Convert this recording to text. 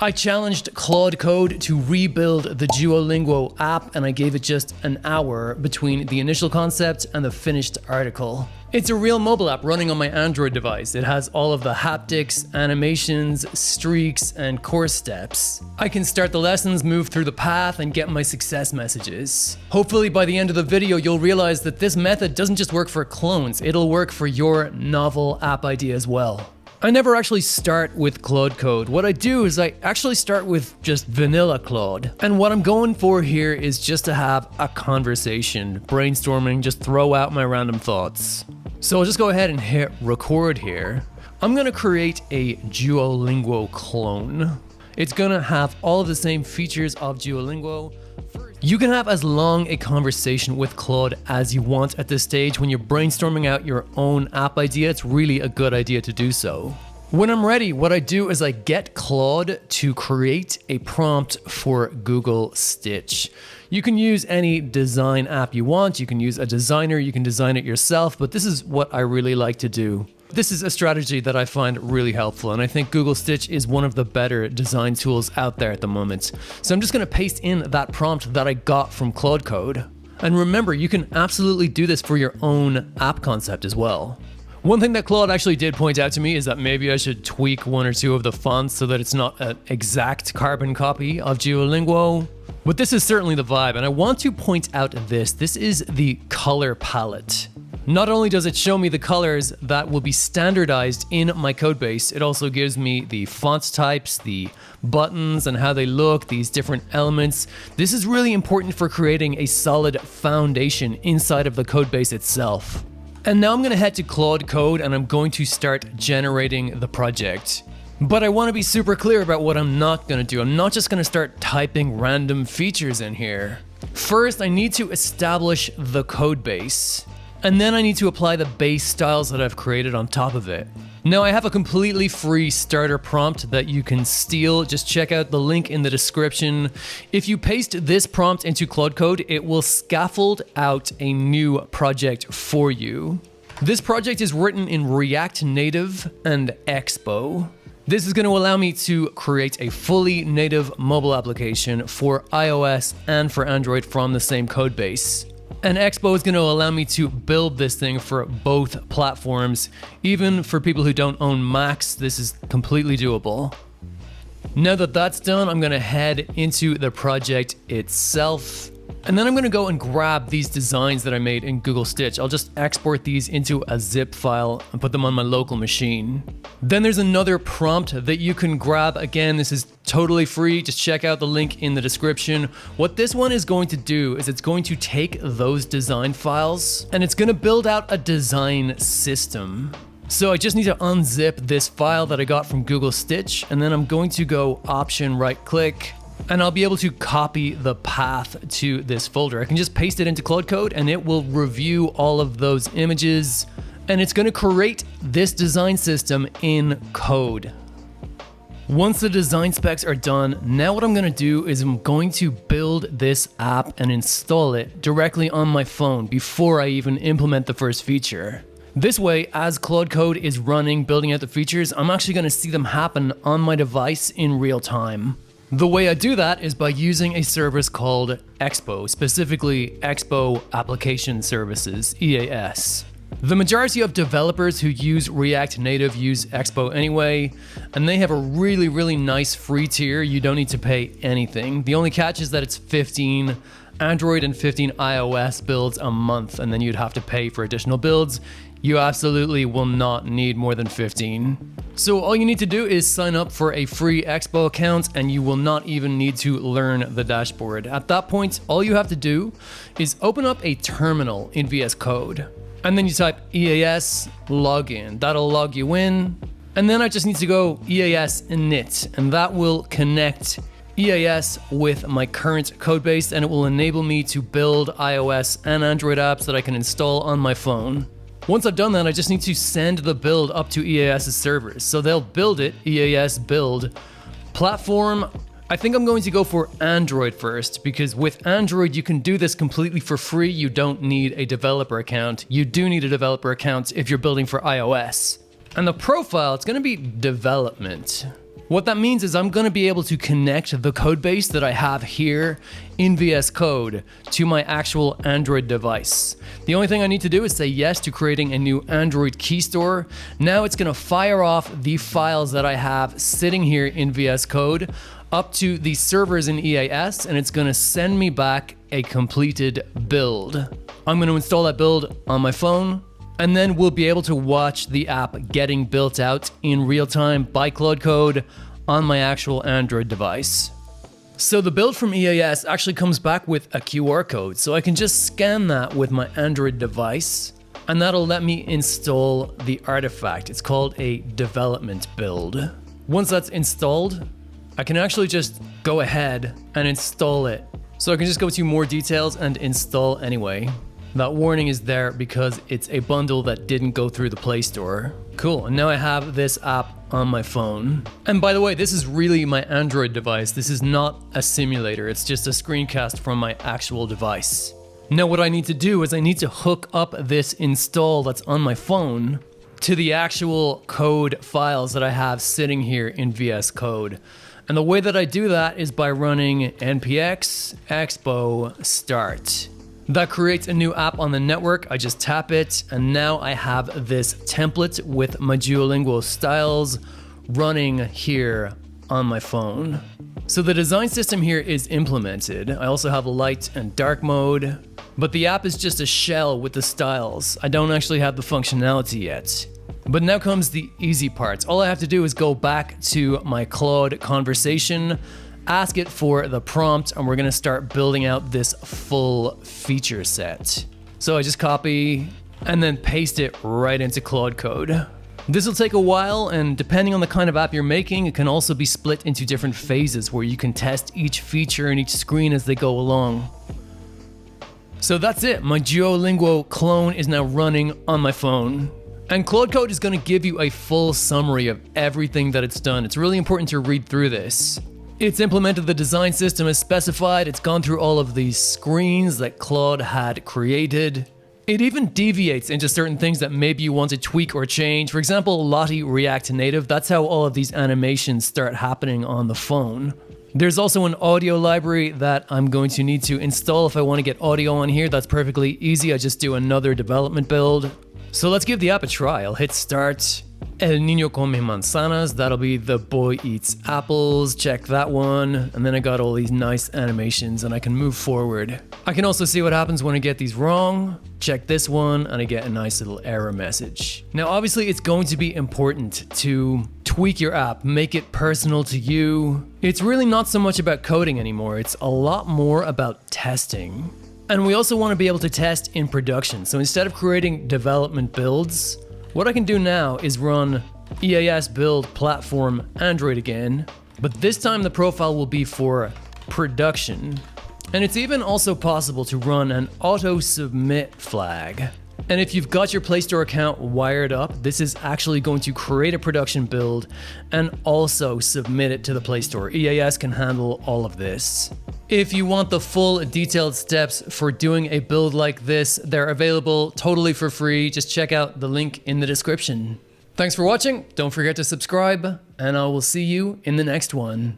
I challenged Claude Code to rebuild the Duolingo app, and I gave it just an hour between the initial concept and the finished article. It's a real mobile app running on my Android device. It has all of the haptics, animations, streaks, and course steps. I can start the lessons, move through the path, and get my success messages. Hopefully by the end of the video, you'll realize that this method doesn't just work for clones, it'll work for your novel app idea as well. I never actually start with Claude Code. What I do is I actually start with just vanilla Claude. And what I'm going for here is just to have a conversation, brainstorming, just throw out my random thoughts. So I'll just go ahead and hit record here. I'm gonna create a Duolingo clone. It's gonna have all of the same features of Duolingo. You can have as long a conversation with Claude as you want at this stage. When you're brainstorming out your own app idea, it's really a good idea to do so. When I'm ready, what I do is I get Claude to create a prompt for Google Stitch. You can use any design app you want. You can use a designer, you can design it yourself, but this is what I really like to do. This is a strategy that I find really helpful, and I think Google Stitch is one of the better design tools out there at the moment. So I'm just gonna paste in that prompt that I got from Claude Code. And remember, you can absolutely do this for your own app concept as well. One thing that Claude actually did point out to me is that maybe I should tweak one or two of the fonts so that it's not an exact carbon copy of Duolingo. But this is certainly the vibe, and I want to point out this. This is the color palette. Not only does it show me the colors that will be standardized in my codebase, it also gives me the font types, the buttons and how they look, these different elements. This is really important for creating a solid foundation inside of the codebase itself. And now I'm gonna head to Claude Code and I'm going to start generating the project. But I wanna be super clear about what I'm not gonna do. I'm not just gonna start typing random features in here. First, I need to establish the codebase. And then I need to apply the base styles that I've created on top of it. Now I have a completely free starter prompt that you can steal. Just check out the link in the description. If you paste this prompt into Claude Code, it will scaffold out a new project for you. This project is written in React Native and Expo. This is going to allow me to create a fully native mobile application for iOS and for Android from the same code base. And Expo is going to allow me to build this thing for both platforms. Even for people who don't own Macs, this is completely doable. Now that that's done, I'm going to head into the project itself. And then I'm going to go and grab these designs that I made in Google Stitch. I'll just export these into a zip file and put them on my local machine. Then there's another prompt that you can grab. Again, this is totally free. Just check out the link in the description. What this one is going to do is it's going to take those design files and it's going to build out a design system. So I just need to unzip this file that I got from Google Stitch, and then I'm going to go Option right click, and I'll be able to copy the path to this folder. I can just paste it into Claude Code and it will review all of those images, and it's going to create this design system in code. Once the design specs are done, now what I'm going to do is I'm going to build this app and install it directly on my phone before I even implement the first feature. This way, as Claude Code is running, building out the features, I'm actually going to see them happen on my device in real time. The way I do that is by using a service called Expo, specifically Expo Application Services, EAS. The majority of developers who use React Native use Expo anyway, and they have a really nice free tier. You don't need to pay anything. The only catch is that it's 15 Android and 15 iOS builds a month, and then you'd have to pay for additional builds. You absolutely will not need more than 15. So all you need to do is sign up for a free Expo account and you will not even need to learn the dashboard. At that point, all you have to do is open up a terminal in VS Code. And then you type EAS login. That'll log you in. And then I just need to go EAS init, and that will connect EAS with my current codebase, and it will enable me to build iOS and Android apps that I can install on my phone. Once I've done that, I just need to send the build up to EAS's servers. So they'll build it, EAS build. Platform, I think I'm going to go for Android first, because with Android, you can do this completely for free. You don't need a developer account. You do need a developer account if you're building for iOS. And the profile, it's gonna be development. What that means is I'm going to be able to connect the code base that I have here in VS Code to my actual Android device. The only thing I need to do is say yes to creating a new Android key store. Now it's going to fire off the files that I have sitting here in VS Code up to the servers in EAS, and it's going to send me back a completed build. I'm going to install that build on my phone, and then we'll be able to watch the app getting built out in real time by Claude Code on my actual Android device. So the build from EAS actually comes back with a QR code, so I can just scan that with my Android device, and that'll let me install the artifact. It's called a development build. Once that's installed, I can actually just go ahead and install it. So I can just go to more details and install anyway. That warning is there because it's a bundle that didn't go through the Play Store. Cool, and now I have this app on my phone. And by the way, this is really my Android device. This is not a simulator, it's just a screencast from my actual device. Now what I need to do is I need to hook up this install that's on my phone to the actual code files that I have sitting here in VS Code. And the way that I do that is by running npx expo start. That creates a new app on the network. I just tap it, and now I have this template with my Duolingo styles running here on my phone. So the design system here is implemented. I also have light and dark mode, but the app is just a shell with the styles. I don't actually have the functionality yet. But now comes the easy parts. All I have to do is go back to my Claude conversation, ask it for the prompt, and we're gonna start building out this full feature set. So I just copy and then paste it right into Claude Code. This will take a while, and depending on the kind of app you're making, it can also be split into different phases where you can test each feature and each screen as they go along. So that's it. My Duolingo clone is now running on my phone. And Claude Code is going to give you a full summary of everything that it's done. It's really important to read through this. It's implemented the design system as specified. It's gone through all of these screens that Claude had created. It even deviates into certain things that maybe you want to tweak or change. For example, Lottie React Native. That's how all of these animations start happening on the phone. There's also an audio library that I'm going to need to install if I want to get audio on here. That's perfectly easy. I just do another development build. So let's give the app a try. I'll hit start. El niño come manzanas, that'll be the boy eats apples, check that one. And then I got all these nice animations and I can move forward. I can also see what happens when I get these wrong. Check this one and I get a nice little error message. Now obviously it's going to be important to tweak your app, make it personal to you. It's really not so much about coding anymore, it's a lot more about testing. And we also want to be able to test in production. So instead of creating development builds, what I can do now is run EAS build platform Android again, but this time the profile will be for production. And it's even also possible to run an auto submit flag. And if you've got your Play Store account wired up, this is actually going to create a production build and also submit it to the Play Store. EAS can handle all of this. If you want the full detailed steps for doing a build like this, they're available totally for free. Just check out the link in the description. Thanks for watching. Don't forget to subscribe, and I will see you in the next one.